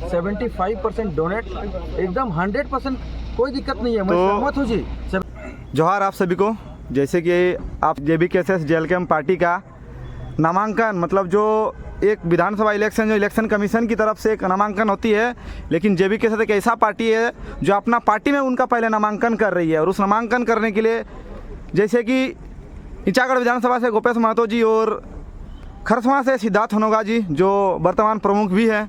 75% donate, एकदम 100% कोई दिक्कत नहीं है। मैं सहमत हूँ जी। जोहार आप सभी को। जैसे कि आप JBKSS JLKM पार्टी का नामांकन, मतलब जो एक विधानसभा इलेक्शन जो इलेक्शन कमीशन की तरफ से एक नामांकन होती है, लेकिन JBKSS एक ऐसा पार्टी है जो अपना पार्टी में उनका पहले नामांकन कर रही है। और उस नामांकन करने के लिए जैसे कि ईचागढ़ विधानसभा से गोपेश महतो जी और खरसवां से सिद्धार्थ हनोगा जी जो वर्तमान प्रमुख भी हैं,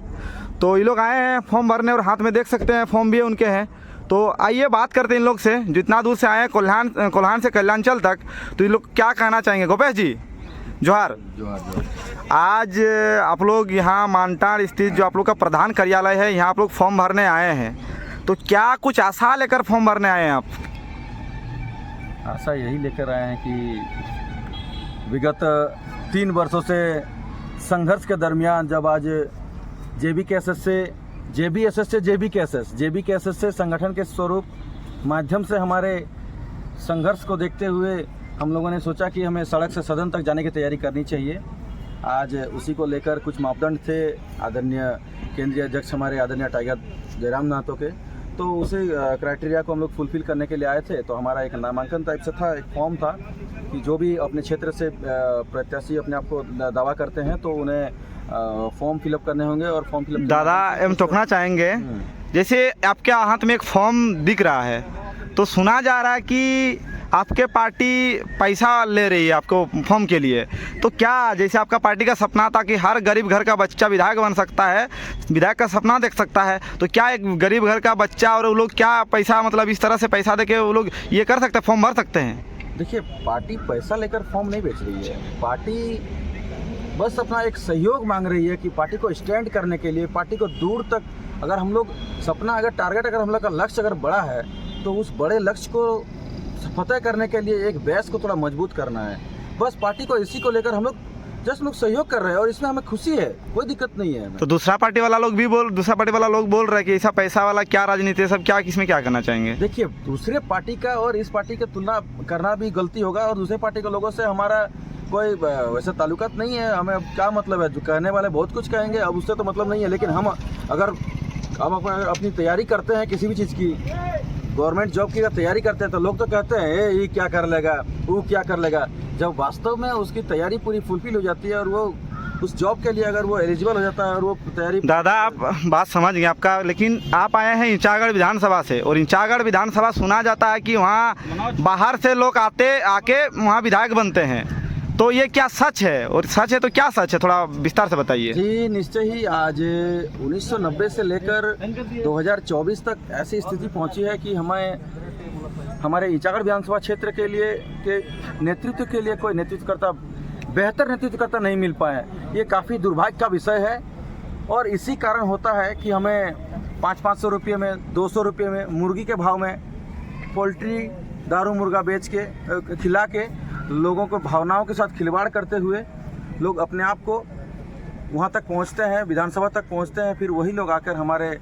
तो ये लोग आए हैं फॉर्म भरने। और हाथ में देख सकते हैं फॉर्म भी उनके हैं। तो आइए बात करते हैं इन लोग से, जो इतना दूर से आए हैं कोल्हान से कल्याणचल तक, तो ये लोग क्या कहना चाहेंगे। गोपेश जी जोहार। आज आप लोग यहाँ मानटार स्थित जो आप लोग का प्रधान कार्यालय है, यहाँ आप लोग फॉर्म भरने आए हैं, तो क्या कुछ आशा लेकर फॉर्म भरने आए हैं आप? आशा यही लेकर आए हैं कि विगत 3 वर्षों से संघर्ष के दरमियान जब आज JBKSS से JBKSS से संगठन के स्वरूप माध्यम से हमारे संघर्ष को देखते हुए हम लोगों ने सोचा कि हमें सड़क से सदन तक जाने की तैयारी करनी चाहिए। आज उसी को लेकर कुछ मापदंड थे आदरणीय केंद्रीय अध्यक्ष हमारे आदरणीय टाइगर जयराम नाथो के, तो उसी क्राइटेरिया को हम लोग फुलफिल करने के लिए आए थे। तो हमारा एक नामांकन टाइप से था, एक फॉर्म था कि जो भी अपने क्षेत्र से प्रत्याशी अपने आप को दावा करते हैं तो उन्हें फॉर्म फिलअप करने होंगे। और फॉर्म फिलअप दादा हम टोकना चाहेंगे, जैसे आपके हाथ में एक फॉर्म दिख रहा है, तो सुना जा रहा है कि आपके पार्टी पैसा ले रही है आपको फॉर्म के लिए, तो क्या जैसे आपका पार्टी का सपना था कि हर गरीब घर का बच्चा विधायक बन सकता है, विधायक का सपना देख सकता है, तो क्या एक गरीब घर का बच्चा और वो लोग क्या पैसा, मतलब इस तरह से पैसा देके वो लोग ये कर सकते हैं, फॉर्म भर सकते हैं? देखिए, पार्टी पैसा लेकर फॉर्म नहीं बेच रही है। पार्टी बस अपना एक सहयोग मांग रही है कि पार्टी को स्टैंड करने के लिए, पार्टी को दूर तक, अगर हम लोग सपना, अगर टारगेट, अगर हम लोग का लक्ष्य अगर बड़ा है, तो उस बड़े लक्ष्य को फतह करने के लिए एक बेस को थोड़ा मजबूत करना है। बस पार्टी को इसी को लेकर हम लोग जस्ट लोग सहयोग कर रहे हैं और इसमें हमें खुशी है, कोई दिक्कत नहीं है। तो दूसरा पार्टी वाला लोग बोल रहे हैं कि ऐसा पैसा वाला क्या राजनीति है, सब क्या, किसमें क्या करना चाहेंगे? देखिए, दूसरे पार्टी का और इस पार्टी की तुलना करना भी गलती होगा, और दूसरे पार्टी के लोगों से हमारा कोई वैसा ताल्लुकात नहीं है। हमें अब क्या मतलब है, जो कहने वाले बहुत कुछ कहेंगे, अब उससे तो मतलब नहीं है। लेकिन हम अगर अपनी तैयारी करते हैं किसी भी चीज़ की, गवर्नमेंट जॉब की तैयारी करते हैं, तो लोग तो कहते हैं ये क्या कर लेगा, वो क्या कर लेगा। जब वास्तव में उसकी तैयारी पूरी फुलफिल हो जाती है और वो उस जॉब के लिए अगर वो एलिजिबल हो जाता है और वो तैयारी। दादा आप बात समझ गए आपका, लेकिन आप आए हैं ईचागढ़ विधानसभा से, और ईचागढ़ विधानसभा सुना जाता है कि वहाँ बाहर से लोग आके वहाँ विधायक बनते हैं, तो ये क्या सच है? और सच है तो क्या सच है, थोड़ा विस्तार से बताइए। जी निश्चय ही, आज 1990 से लेकर 2024 तक ऐसी स्थिति पहुंची है कि हमारे ईचागढ़ विधानसभा क्षेत्र के लिए के नेतृत्व के लिए कोई बेहतर नेतृत्वकर्ता नहीं मिल पाए। ये काफ़ी दुर्भाग्य का विषय है, और इसी कारण होता है कि हमें 500-500 रुपये में, 200 रुपये में, मुर्गी के भाव में पोल्ट्री, दारू मुर्गा बेच के, खिला के, लोगों को भावनाओं के साथ खिलवाड़ करते हुए लोग अपने आप को वहाँ तक पहुँचते हैं, विधानसभा तक पहुँचते हैं। फिर वही लोग आकर हमारे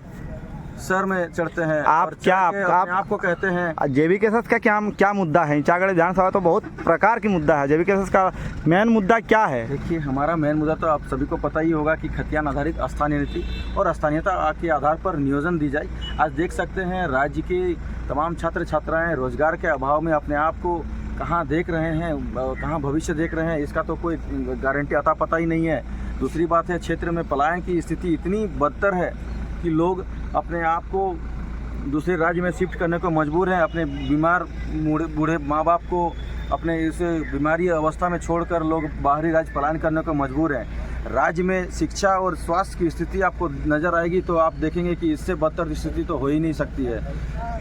सर में चढ़ते हैं। आप क्या आपको कहते हैं JBKSS का क्या मुद्दा है? ईचागढ़ विधानसभा तो बहुत प्रकार की मुद्दा है, JBKSS का मेन मुद्दा क्या है? देखिए, हमारा मेन मुद्दा तो आप सभी को पता ही होगा कि खतियान आधारित स्थानीय नीति और स्थानीयता के आधार पर नियोजन दी जाए। आज देख सकते हैं राज्य के तमाम छात्र छात्राएँ रोजगार के अभाव में अपने आप को कहाँ देख रहे हैं, कहाँ भविष्य देख रहे हैं, इसका तो कोई गारंटी अता पता ही नहीं है। दूसरी बात है, क्षेत्र में पलायन की स्थिति इतनी बदतर है कि लोग अपने आप को दूसरे राज्य में शिफ्ट करने को मजबूर हैं। अपने बीमार बूढ़े माँ बाप को अपने इस बीमारी अवस्था में छोड़कर लोग बाहरी राज्य पलायन करने को मजबूर हैं। राज्य में शिक्षा और स्वास्थ्य की स्थिति आपको नज़र आएगी तो आप देखेंगे कि इससे बदतर स्थिति तो हो ही नहीं सकती है।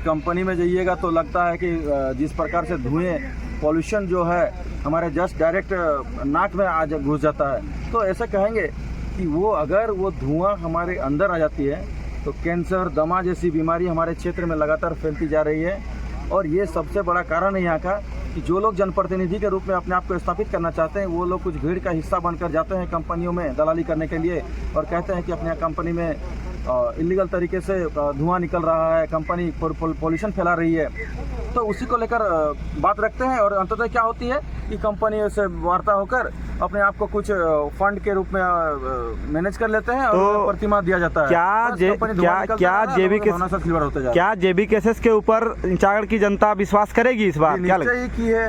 कंपनी में जाइएगा तो लगता है कि जिस प्रकार से धुएँ, पॉल्यूशन जो है हमारे जस्ट डायरेक्ट नाक में आज घुस जाता है। तो ऐसा कहेंगे कि अगर वो धुआं हमारे अंदर आ जाती है तो कैंसर, दमा जैसी बीमारी हमारे क्षेत्र में लगातार फैलती जा रही है। और ये सबसे बड़ा कारण है यहाँ का कि जो लोग जनप्रतिनिधि के रूप में अपने आप को स्थापित करना चाहते हैं, वो लोग कुछ भीड़ का हिस्सा बनकर जाते हैं कंपनियों में दलाली करने के लिए, और कहते हैं कि अपने कंपनी में इलीगल तरीके से धुआं निकल रहा है, कंपनी पॉल्यूशन फैला रही है, तो उसी को लेकर बात रखते हैं। और अंततः क्या होती है कि कंपनी से वार्ता होकर अपने आप को कुछ फंड के रूप में मैनेज कर लेते हैं और तो प्रतिमा दिया जाता है। क्या जेबी केसेस के ऊपर इंचागढ़ की जनता विश्वास करेगी इस बार? क्या निश्चय ही की है।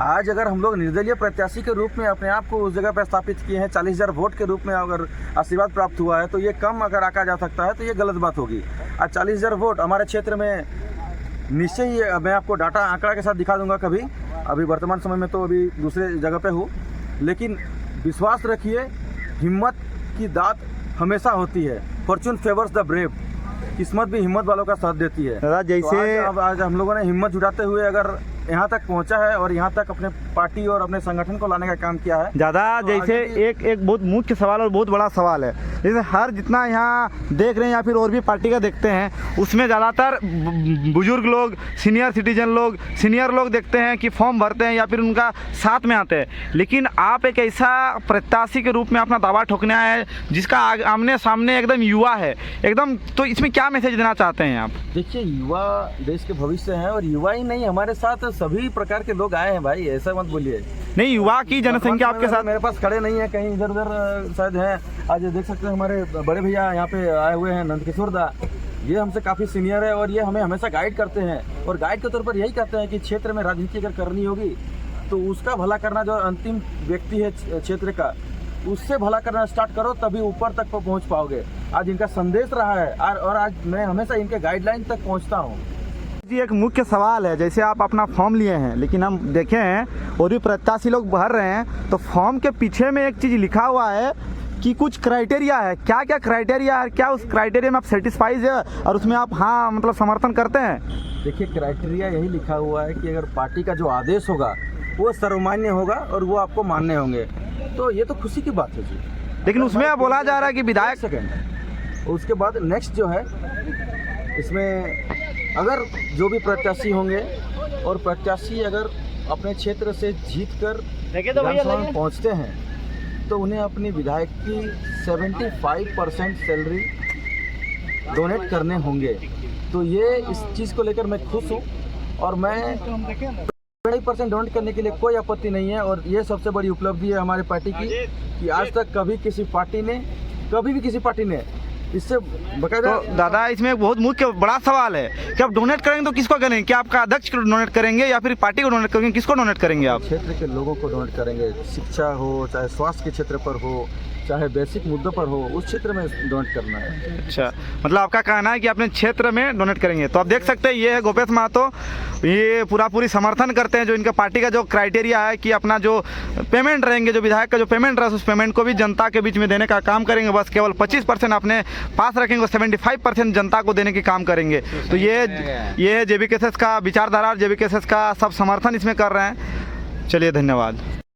आज अगर हम लोग निर्दलीय प्रत्याशी के रूप में अपने आप को उस जगह पर स्थापित किए हैं, 40,000 वोट के रूप में अगर आशीर्वाद प्राप्त हुआ है, तो ये कम अगर आका जा सकता है तो ये गलत बात होगी। आज 40,000 वोट हमारे क्षेत्र में निश्चय ही, मैं आपको डाटा आंकड़ा के साथ दिखा दूंगा कभी, अभी वर्तमान समय में तो अभी दूसरे जगह पे हूँ, लेकिन विश्वास रखिए, हिम्मत की दात हमेशा होती है। फॉर्चून फेवर्स द ब्रेव, किस्मत भी हिम्मत वालों का साथ देती है। जैसे तो आज हम लोगों ने हिम्मत जुटाते हुए अगर यहाँ तक पहुँचा है और यहाँ तक अपने पार्टी और अपने संगठन को लाने का काम किया है। ज़्यादा तो जैसे एक बहुत मुख्य सवाल और बहुत बड़ा सवाल है, जैसे हर जितना यहाँ देख रहे हैं या फिर और भी पार्टी का देखते हैं, उसमें ज़्यादातर बुजुर्ग लोग, सीनियर सिटीजन लोग, सीनियर लोग देखते हैं कि फॉर्म भरते हैं या फिर उनका साथ में आते हैं। लेकिन आप एक ऐसा प्रत्याशी के रूप में अपना दावा ठोकने आए हैं जिसका आमने सामने एकदम युवा है एकदम, तो इसमें क्या मैसेज देना चाहते हैं आप? देखिए, युवा देश के भविष्य हैं और युवा ही नहीं, हमारे साथ सभी प्रकार के लोग आए हैं भाई, ऐसा मत बोलिए। नहीं, युवा की जनसंख्या आपके साथ मेरे पास खड़े नहीं है, कहीं इधर उधर शायद हैं। आज देख सकते हैं हमारे बड़े भैया यहाँ पे आए हुए हैं, नंदकिशोर दा, ये हमसे काफ़ी सीनियर है और ये हमें हमेशा गाइड करते हैं। और गाइड के तौर पर यही कहते हैं कि क्षेत्र में राजनीति अगर करनी होगी तो उसका भला करना, जो अंतिम व्यक्ति है क्षेत्र का, उससे भला करना स्टार्ट करो, तभी ऊपर तक पहुँच पाओगे। आज इनका संदेश रहा है और आज मैं हमेशा इनके गाइडलाइन तक पहुँचता हूँ। जी, एक मुख्य सवाल है, जैसे आप अपना फॉर्म लिए हैं, लेकिन हम देखे हैं और भी प्रत्याशी लोग भर रहे हैं, तो फॉर्म के पीछे में एक चीज़ लिखा हुआ है कि कुछ क्राइटेरिया है। क्या क्या क्राइटेरिया है? क्या उस क्राइटेरिया में आप सेटिस्फाइज है और उसमें आप हाँ मतलब समर्थन करते हैं? देखिए, क्राइटेरिया यही लिखा हुआ है कि अगर पार्टी का जो आदेश होगा वो सर्वमान्य होगा और वो आपको मानने होंगे, तो ये तो खुशी की बात है जी। लेकिन उसमें बोला जा रहा है कि विधायक सेकेंड, उसके बाद नेक्स्ट जो है, इसमें अगर जो भी प्रत्याशी होंगे और प्रत्याशी अगर अपने क्षेत्र से जीत कर विधानसभा में पहुँचते हैं तो उन्हें अपनी विधायक की 75% सैलरी डोनेट करने होंगे। तो ये इस चीज़ को लेकर मैं खुश हूँ और मैं 20% डोनेट करने के लिए कोई आपत्ति नहीं है। और ये सबसे बड़ी उपलब्धि है हमारे पार्टी की कि आज तक कभी भी किसी पार्टी ने इससे बकायदा। तो दादा, इसमें एक बहुत मुख्य बड़ा सवाल है कि आप डोनेट करेंगे तो किसको करेंगे? क्या आपका अध्यक्ष को डोनेट करेंगे या फिर पार्टी को डोनेट करेंगे? किसको डोनेट करेंगे आप? क्षेत्र के लोगों को डोनेट करेंगे, शिक्षा हो, चाहे स्वास्थ्य के क्षेत्र पर हो, चाहे बेसिक मुद्दों पर हो, उस क्षेत्र में डोनेट करना है। अच्छा, मतलब आपका कहना है कि अपने क्षेत्र में डोनेट करेंगे। तो आप देख सकते हैं, ये है गोपेश महतो, ये पूरी समर्थन करते हैं जो इनका पार्टी का जो क्राइटेरिया है कि अपना जो पेमेंट रहेंगे, जो विधायक का जो पेमेंट रहा, उस पेमेंट को भी जनता के बीच में देने का काम करेंगे। बस केवल 25% अपने पास रखेंगे, 75% जनता को देने की काम करेंगे। तो ये है जेबी केसेस का विचारधारा, जेबी केसेस का सब समर्थन इसमें कर रहे हैं। चलिए, धन्यवाद।